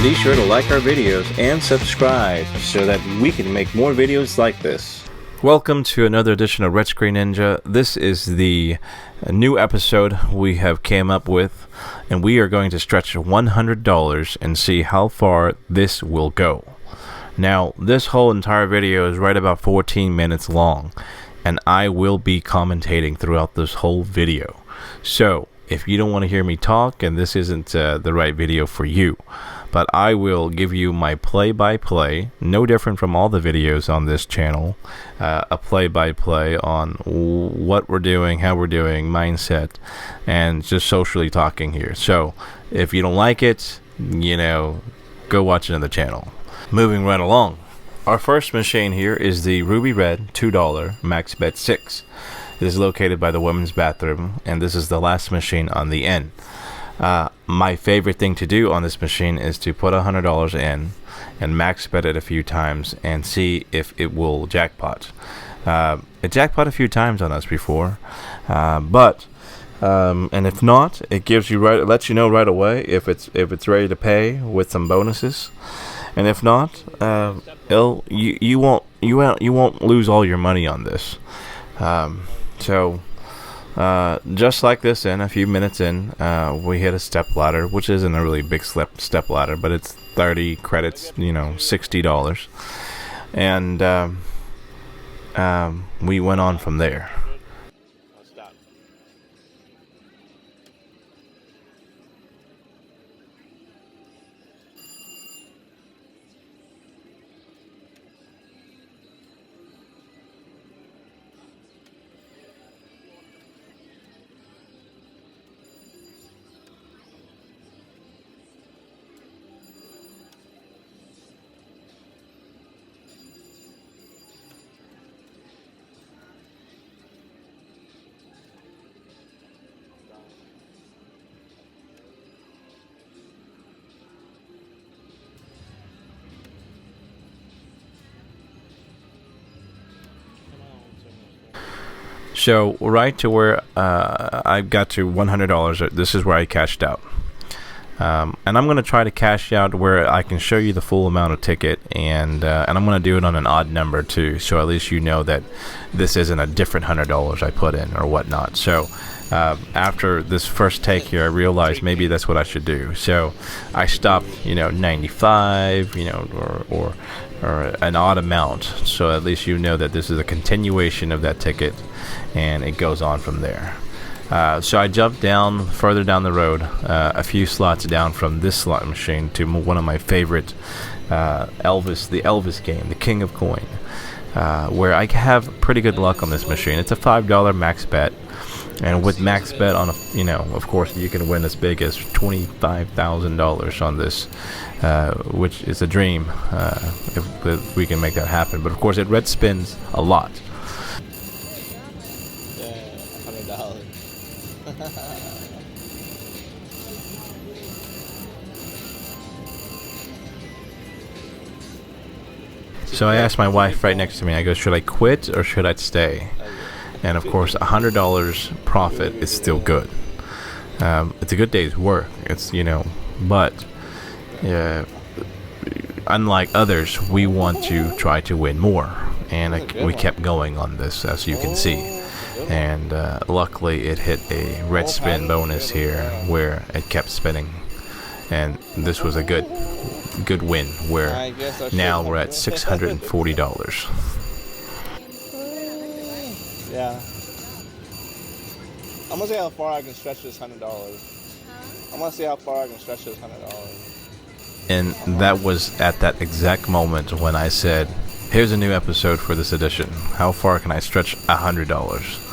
be sure to like our videos and subscribe so that we can make more videos like this. Welcome to another edition of Red Screen Ninja. This is the new episode we have came up with, and we are going to stretch $100 and see how far this will go. Now, this whole entire video is right about 14 minutes long, and I will be commentating throughout this whole video. So, if you don't want to hear me talk and this isn't the right video for you, but I will give you my play-by-play, no different from all the videos on this channel, a play-by-play on what we're doing, how we're doing, mindset, and just socially talking here. So if you don't like it, go watch another channel. Moving right along, our first machine here is the Ruby Red $2 Max Bet 6. It is located by the women's bathroom, and this is the last machine on the end. My favorite thing to do on this machine is to put $100 in and max bet it a few times and see if it will jackpot. It jackpot a few times on us before, and if not, it lets you know right away if it's ready to pay with some bonuses, and if not, you won't lose all your money on this. So just like this, in a few minutes in, we hit a step ladder, which isn't a really big step ladder, but it's 30 credits, $60, and we went on from there. So right to where I got to $100, this is where I cashed out. And I'm going to try to cash out where I can show you the full amount of ticket, and I'm going to do it on an odd number too, so at least you know that this isn't a different $100 I put in or whatnot. So after this first take here, I realized maybe that's what I should do. So I stopped, 95, or an odd amount, so at least you know that this is a continuation of that ticket, and it goes on from there. So I jumped further down the road, a few slots down from this slot machine to one of my favorite Elvis, the Elvis game, the King of Coin, where I have pretty good luck on this machine. It's a $5 max bet, and with max bet on of course you can win as big as $25,000 on this, which is a dream if we can make that happen. But of course it red spins a lot. So I asked my wife right next to me, I go, should I quit or should I stay? And of course, $100 profit is still good. It's a good day's work. It's, but unlike others, we want to try to win more. And we kept going on this, as you can see. And luckily, it hit a red spin bonus here where it kept spinning. And this was a good win, where now we're at $640. Yeah. I'm gonna see how far I can stretch this $100. I'm gonna see how far I can stretch this $100. And that was at that exact moment when I said, here's a new episode for this edition. How far can I stretch $100?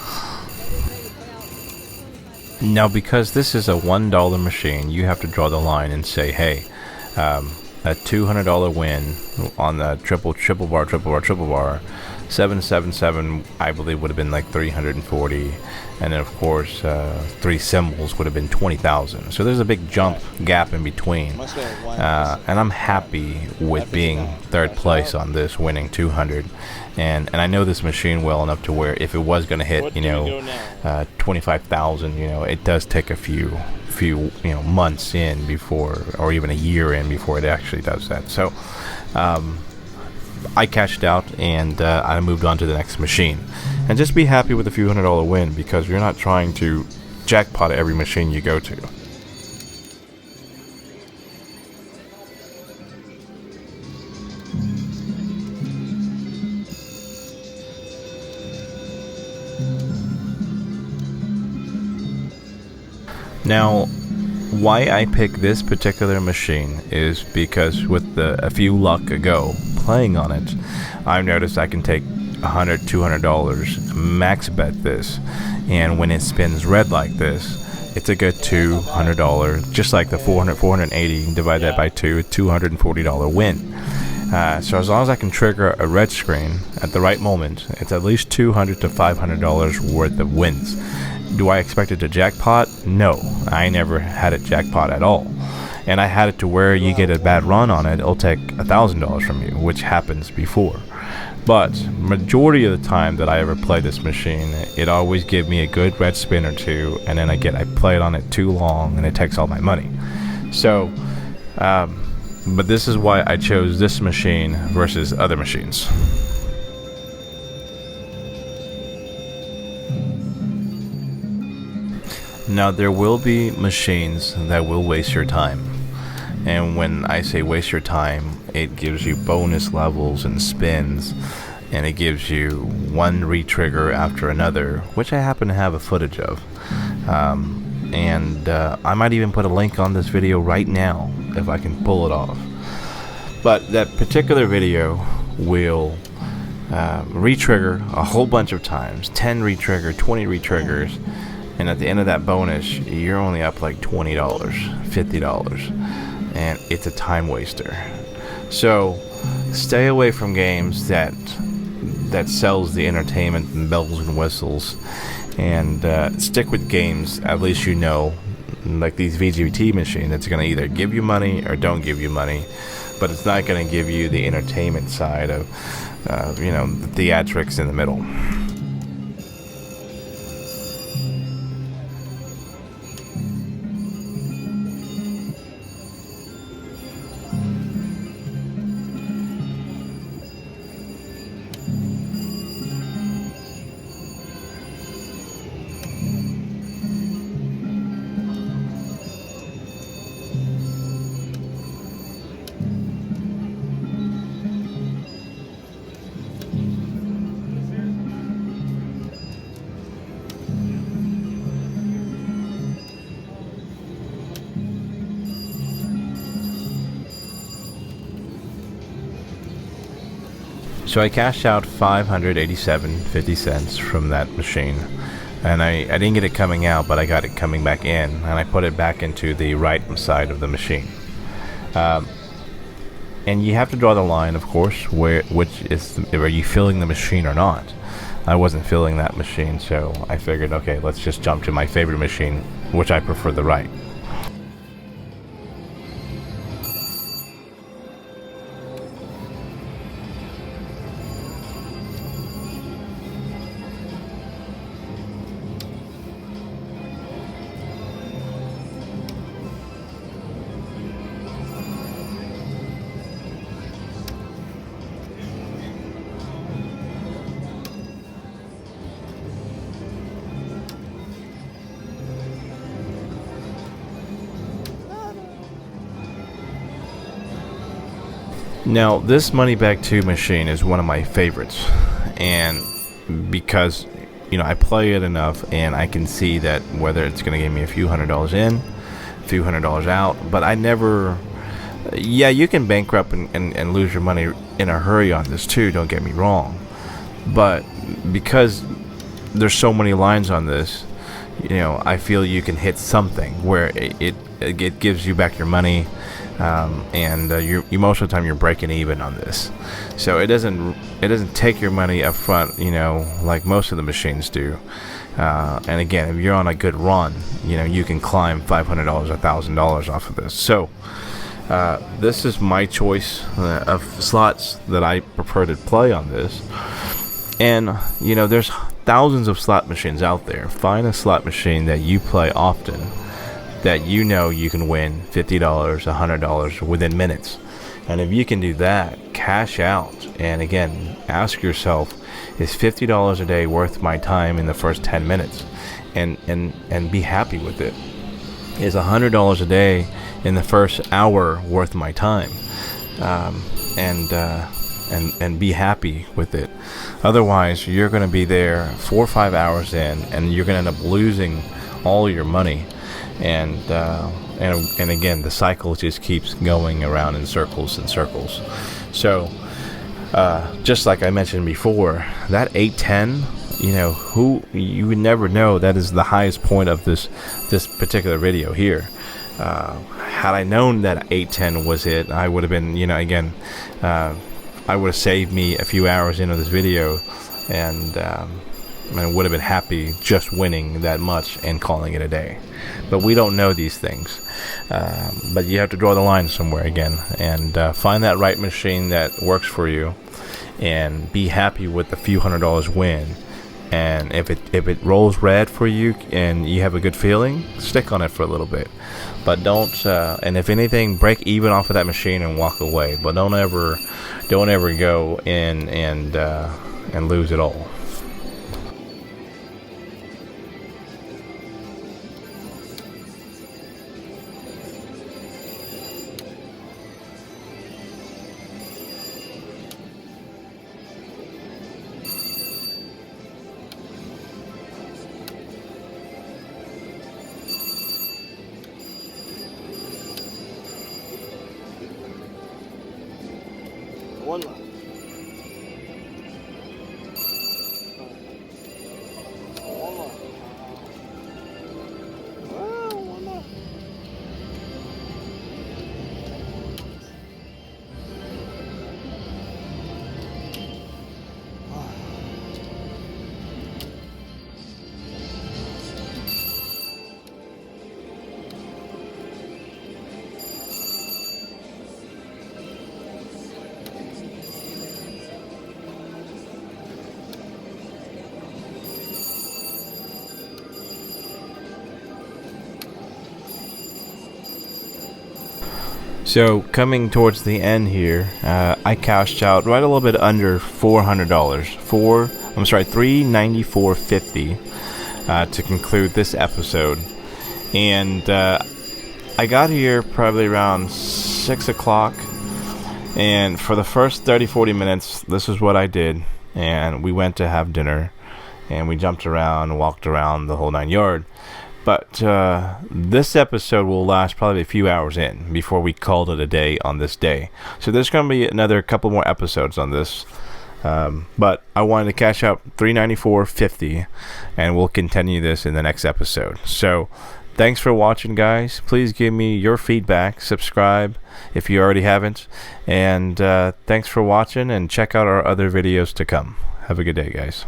Now, because this is a $1 machine, you have to draw the line and say, hey, a $200 win on the triple bar, 777, I believe, would have been like 340, and then of course 3 symbols would have been 20,000. So there's a big gap in between, and I'm happy with being third place on this, winning 200. And I know this machine well enough to where if it was going to hit 25,000, it does take a few few months in before, or even a year in before it actually does that. So I cashed out and I moved on to the next machine. And just be happy with a few $100 win, because you're not trying to jackpot every machine you go to. Now, why I pick this particular machine is because with a few luck ago playing on it, I've noticed I can take $100, $200, max bet this, and when it spins red like this, it's a good $200, just like the 480, divide that by 2, $240 win. So as long as I can trigger a red screen at the right moment, it's at least $200 to $500 worth of wins. Do I expect it to jackpot? No, I never had it jackpot at all. And I had it to where you get a bad run on it, it'll take $1,000 from you, which happens before. But majority of the time that I ever play this machine, it always gives me a good red spin or two, and then I play it on it too long, and it takes all my money. So, but this is why I chose this machine versus other machines. Now, there will be machines that will waste your time. And when I say waste your time, it gives you bonus levels and spins, and it gives you one re-trigger after another, which I happen to have a footage of. I might even put a link on this video right now if I can pull it off. But that particular video will re-trigger a whole bunch of times, 10 re-trigger, 20 re-triggers, and at the end of that bonus, you're only up like $20, $50, and it's a time waster. So stay away from games that sells the entertainment and bells and whistles, and stick with games at least like these VGT machines, that's going to either give you money or don't give you money, but it's not going to give you the entertainment side of the theatrics in the middle. So I cashed out $587.50 from that machine, and I didn't get it coming out, but I got it coming back in, and I put it back into the right side of the machine. And you have to draw the line, of course, are you filling the machine or not? I wasn't filling that machine, so I figured, okay, let's just jump to my favorite machine, which I prefer the right. Now, this Money Back 2 machine is one of my favorites, and because I play it enough, and I can see that whether it's going to give me a few $100 in, a few $100 out, but I never. Yeah, you can bankrupt and lose your money in a hurry on this too, don't get me wrong, but because there's so many lines on this, I feel you can hit something where it gives you back your money. And you most of the time you're breaking even on this, so it doesn't take your money up front, like most of the machines do. And again, if you're on a good run, you can climb $500, $1,000 off of this. So this is my choice of slots that I prefer to play on this. And there's thousands of slot machines out there. Find a slot machine that you play often that you know you can win $50, $100 within minutes. And if you can do that, cash out. And again, ask yourself, is $50 a day worth my time in the first 10 minutes? And be happy with it. Is $100 a day in the first hour worth my time? And be happy with it. Otherwise, you're going to be there 4 or 5 hours in, and you're going to end up losing all your money. And again, the cycle just keeps going around in circles and circles. So, just like I mentioned before, that 810, you would never know that is the highest point of this particular video here. Had I known that 810 was it, I would have been, I would have saved me a few hours into this video, and would have been happy just winning that much and calling it a day. But we don't know these things. But you have to draw the line somewhere again, and find that right machine that works for you, and be happy with the few $100 win. And if it rolls red for you and you have a good feeling, stick on it for a little bit. But don't, and if anything, break even off of that machine and walk away. But don't ever go in and lose it all. One left. One left. One left. So coming towards the end here, I cashed out right a little bit under $400. $394.50 to conclude this episode, and I got here probably around 6 o'clock, and for the first 30-40 minutes, this is what I did, and we went to have dinner, and we jumped around, walked around the whole 9 yards. But this episode will last probably a few hours in before we called it a day on this day. So there's going to be another couple more episodes on this. But I wanted to cash out $394.50, and we'll continue this in the next episode. So thanks for watching, guys. Please give me your feedback. Subscribe if you already haven't. And thanks for watching, and check out our other videos to come. Have a good day, guys.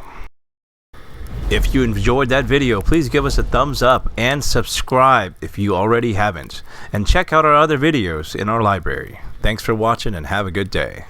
If you enjoyed that video, please give us a thumbs up and subscribe if you already haven't. And check out our other videos in our library. Thanks for watching, and have a good day.